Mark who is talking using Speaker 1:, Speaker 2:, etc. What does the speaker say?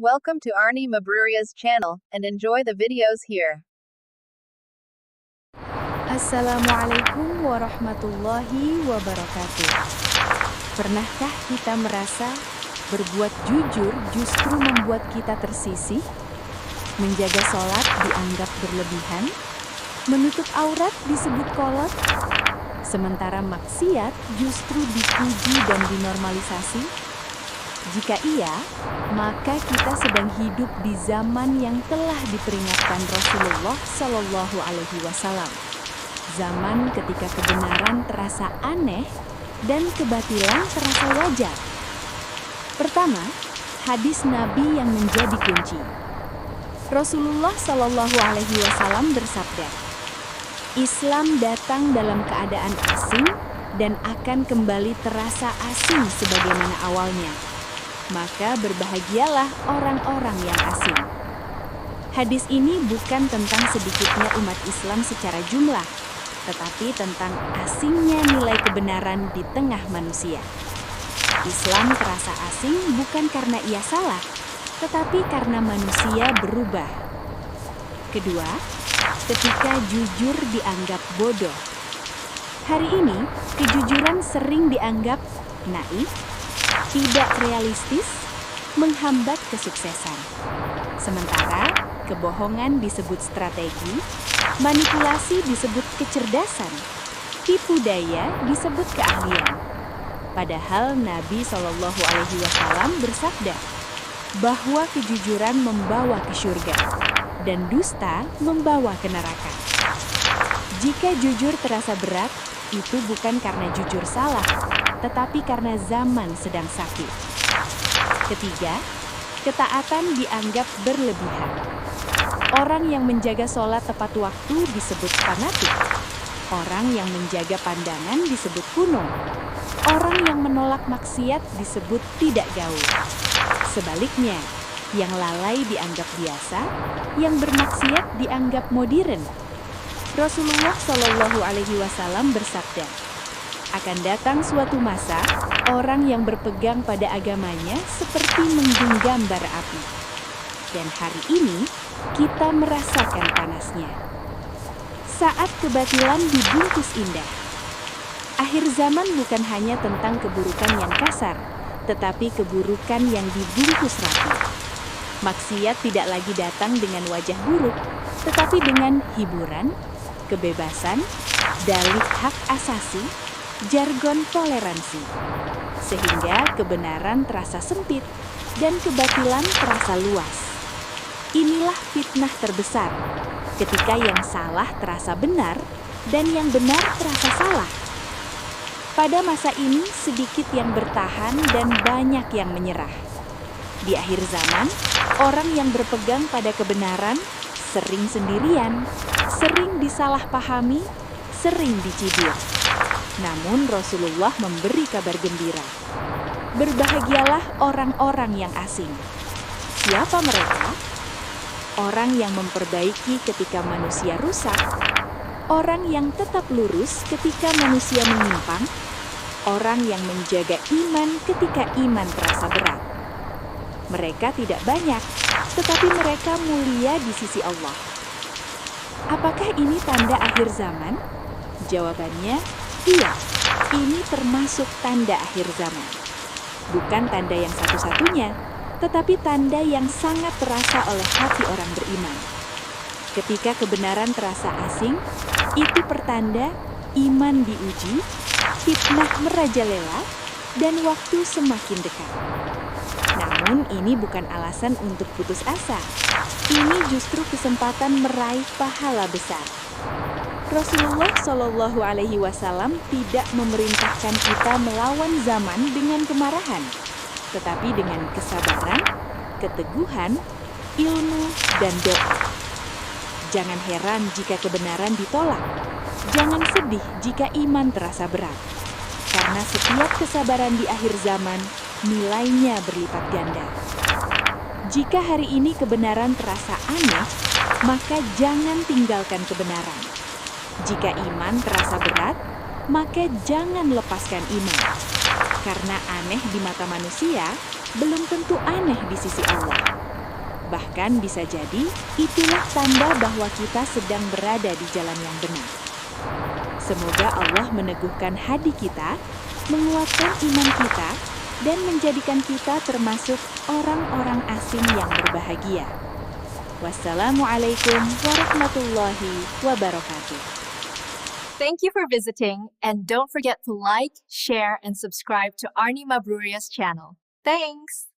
Speaker 1: Welcome to Arnie Mabruria's channel, and enjoy the videos here.
Speaker 2: Assalamualaikum warahmatullahi wabarakatuh. Pernahkah kita merasa berbuat jujur justru membuat kita tersisih? Menjaga sholat dianggap berlebihan? Menutup aurat disebut kolot? Sementara maksiat justru dipuji dan dinormalisasi? Jika iya, maka kita sedang hidup di zaman yang telah diperingatkan Rasulullah Shallallahu Alaihi Wasallam. Zaman ketika kebenaran terasa aneh dan kebatilan terasa wajar. Pertama, hadis Nabi yang menjadi kunci. Rasulullah Shallallahu Alaihi Wasallam bersabda, Islam datang dalam keadaan asing dan akan kembali terasa asing sebagaimana awalnya. Maka berbahagialah orang-orang yang asing. Hadis ini bukan tentang sedikitnya umat Islam secara jumlah, tetapi tentang asingnya nilai kebenaran di tengah manusia. Islam terasa asing bukan karena ia salah, tetapi karena manusia berubah. Kedua, ketika jujur dianggap bodoh. Hari ini, kejujuran sering dianggap naif, tidak realistis, menghambat kesuksesan. Sementara, kebohongan disebut strategi, manipulasi disebut kecerdasan, tipu daya disebut keahlian. Padahal Nabi Shallallahu Alaihi Wasallam bersabda bahwa kejujuran membawa ke surga dan dusta membawa ke neraka. Jika jujur terasa berat, itu bukan karena jujur salah, tetapi karena zaman sedang sakit. Ketiga, ketaatan dianggap berlebihan. Orang yang menjaga sholat tepat waktu disebut fanatik. Orang yang menjaga pandangan disebut kuno. Orang yang menolak maksiat disebut tidak gaul. Sebaliknya, yang lalai dianggap biasa, yang bermaksiat dianggap modern. Rasulullah Shallallahu Alaihi Wasallam bersabda, akan datang suatu masa, orang yang berpegang pada agamanya seperti menggenggam bara api. Dan hari ini, kita merasakan panasnya. Saat kebatilan dibungkus indah. Akhir zaman bukan hanya tentang keburukan yang kasar, tetapi keburukan yang dibungkus rapi. Maksiat tidak lagi datang dengan wajah buruk, tetapi dengan hiburan, kebebasan, dalih hak asasi, jargon toleransi. Sehingga kebenaran terasa sempit dan kebatilan terasa luas. Inilah fitnah terbesar, ketika yang salah terasa benar dan yang benar terasa salah. Pada masa ini sedikit yang bertahan dan banyak yang menyerah. Di akhir zaman, orang yang berpegang pada kebenaran sering sendirian, sering disalahpahami, sering dicibir. Namun Rasulullah memberi kabar gembira. Berbahagialah orang-orang yang asing. Siapa mereka? Orang yang memperbaiki ketika manusia rusak, orang yang tetap lurus ketika manusia menyimpang, orang yang menjaga iman ketika iman terasa berat. Mereka tidak banyak, tetapi mereka mulia di sisi Allah. Apakah ini tanda akhir zaman? Jawabannya, iya. Ini termasuk tanda akhir zaman. Bukan tanda yang satu-satunya, tetapi tanda yang sangat terasa oleh hati orang beriman. Ketika kebenaran terasa asing, itu pertanda iman diuji, fitnah merajalela, dan waktu semakin dekat. Namun ini bukan alasan untuk putus asa. Ini justru kesempatan meraih pahala besar. Rasulullah Shallallahu Alaihi Wasallam tidak memerintahkan kita melawan zaman dengan kemarahan, tetapi dengan kesabaran, keteguhan, ilmu, dan doa. Jangan heran jika kebenaran ditolak. Jangan sedih jika iman terasa berat. Karena setiap kesabaran di akhir zaman, nilainya berlipat ganda. Jika hari ini kebenaran terasa aneh, maka jangan tinggalkan kebenaran. Jika iman terasa berat, maka jangan lepaskan iman. Karena aneh di mata manusia, belum tentu aneh di sisi Allah. Bahkan bisa jadi itulah tanda bahwa kita sedang berada di jalan yang benar. Semoga Allah meneguhkan hati kita, menguatkan iman kita, dan menjadikan kita termasuk orang-orang asing yang berbahagia. Wassalamualaikum warahmatullahi wabarakatuh.
Speaker 3: Thank you for visiting, and don't forget to like, share, and subscribe to Arnie Mabruria's channel. Thanks!